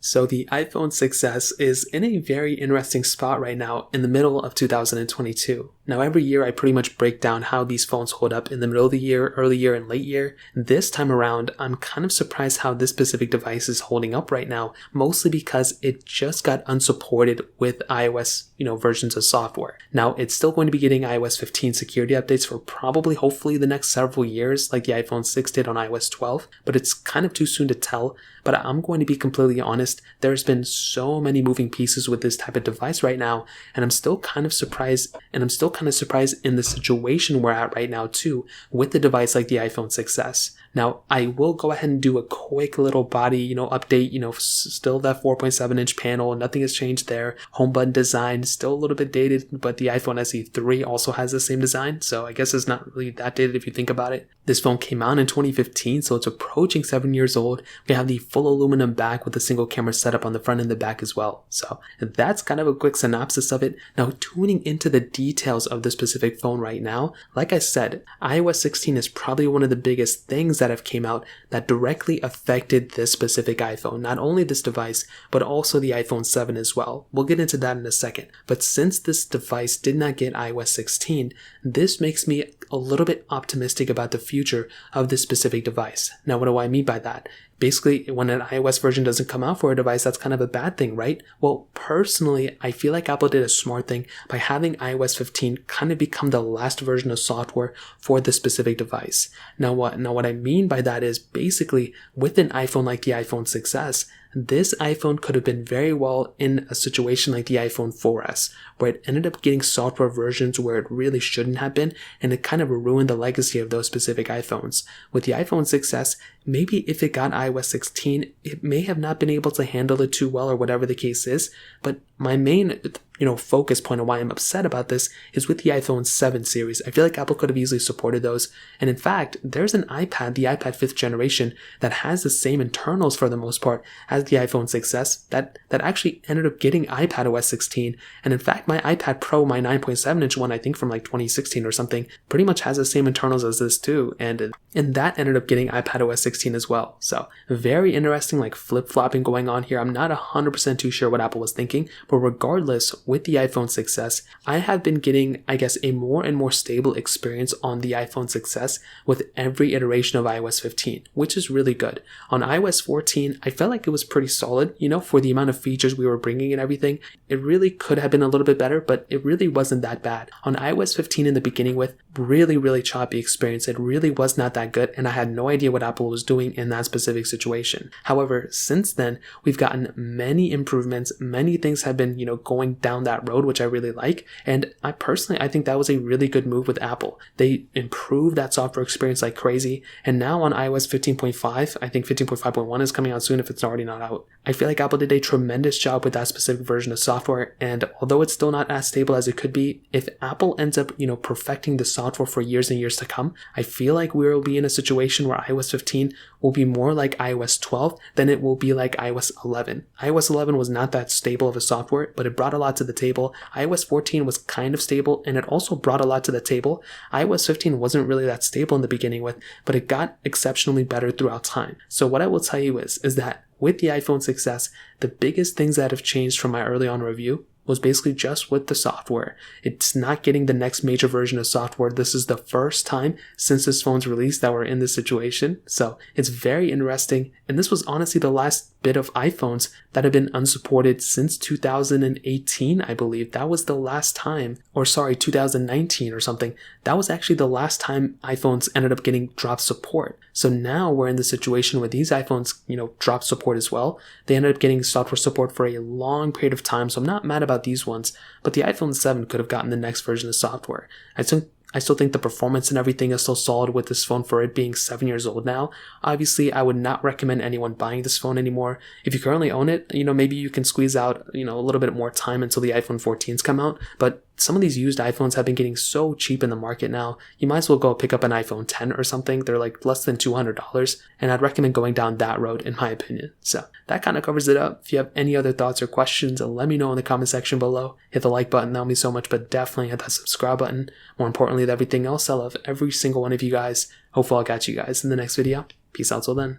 So the iPhone 6s is in a very interesting spot right now in the middle of 2022. Now every year I pretty much break down how these phones hold up in the middle of the year, early year, and late year. This time around, I'm kind of surprised how this specific device is holding up right now, mostly because it just got unsupported with iOS, versions of software. Now it's still going to be getting iOS 15 security updates for probably hopefully the next several years like the iPhone 6 did on iOS 12, but it's kind of too soon to tell. But I'm going to be completely honest, there's been so many moving pieces with this type of device right now, and I'm still kind of surprised in the situation we're at right now too, with the device like the iPhone 6s. Now, I will go ahead and do a quick little body, update, still that 4.7 inch panel, nothing has changed there. Home button design, still a little bit dated, but the iPhone SE 3 also has the same design, so I guess it's not really that dated if you think about it. This phone came out in 2015, so it's approaching 7 years old. We have the full aluminum back with a single camera setup on the front and the back as well. So that's kind of a quick synopsis of it. Now, tuning into the details of this specific phone right now, like I said, iOS 16 is probably one of the biggest things that have came out that directly affected this specific iPhone. Not only this device, but also the iPhone 7 as well. We'll get into that in a second. But since this device did not get iOS 16, this makes me a little bit optimistic about the future of this specific device. Now, what do I mean by that? Basically, when an iOS version doesn't come out for a device, that's kind of a bad thing, right? Well, personally, I feel like Apple did a smart thing by having iOS 15 kind of become the last version of software for this specific device. Now what I mean by that is basically with an iPhone like the iPhone 6s, this iPhone could have been very well in a situation like the iPhone 4S, where it ended up getting software versions where it really shouldn't have been, and it kind of ruined the legacy of those specific iPhones. With the iPhone 6s, maybe if it got iOS 16, it may have not been able to handle it too well or whatever the case is, but my main focus point of why I'm upset about this is with the iPhone 7 series. I feel like Apple could have easily supported those. And in fact, there's an iPad, the iPad 5th generation, that has the same internals for the most part as the iPhone 6s that actually ended up getting iPadOS 16. And in fact, my iPad Pro, my 9.7 inch one, I think from like 2016 or something, pretty much has the same internals as this too. And that ended up getting iPadOS 16 as well. So very interesting, like flip-flopping going on here. I'm not 100% too sure what Apple was thinking, but regardless, with the iPhone 6s, I have been getting, I guess, a more and more stable experience on the iPhone 6s with every iteration of iOS 15, which is really good. On iOS 14, I felt like it was pretty solid, for the amount of features we were bringing and everything. It really could have been a little bit better, but it really wasn't that bad. On iOS 15 in the beginning with really, really choppy experience, it really was not that good, and I had no idea what Apple was doing in that specific situation. However, since then, we've gotten many improvements, many things have been, going down that road, which I really like. And I think that was a really good move with Apple. They improved that software experience like crazy. And now on iOS 15.5, I think 15.5.1 is coming out soon if it's already not out. I feel like Apple did a tremendous job with that specific version of software. And although it's still not as stable as it could be, if Apple ends up, perfecting the software for years and years to come, I feel like we will be in a situation where iOS 15 will be more like iOS 12 than it will be like iOS 11. iOS 11 was not that stable of a software, but it brought a lot to the table. iOS 14 was kind of stable, and it also brought a lot to the table. iOS 15 wasn't really that stable in the beginning but it got exceptionally better throughout time. So what I will tell you is that with the iPhone 6s, the biggest things that have changed from my early on review was basically just with the software. It's not getting the next major version of software. This is the first time since this phone's release that we're in this situation. So it's very interesting. And this was honestly the last bit of iPhones that have been unsupported since 2018, I believe. That was the last time, 2019 or something. That was actually the last time iPhones ended up getting drop support. So now we're in the situation where these iPhones, drop support as well. They ended up getting software support for a long period of time. So I'm not mad about these ones, but the iPhone 7 could have gotten the next version of software. I still think the performance and everything is still solid with this phone for it being 7 years old now. Obviously, I would not recommend anyone buying this phone anymore. If you currently own it, maybe you can squeeze out, a little bit more time until the iPhone 14s come out. But some of these used iPhones have been getting so cheap in the market now, you might as well go pick up an iPhone 10 or something. They're like less than $200, and I'd recommend going down that road in my opinion. So that kind of covers it up. If you have any other thoughts or questions, let me know in the comment section below. Hit the like button, that'll mean so much, but definitely hit that subscribe button. More importantly than everything else, I love every single one of you guys. Hopefully I'll catch you guys in the next video. Peace out till then.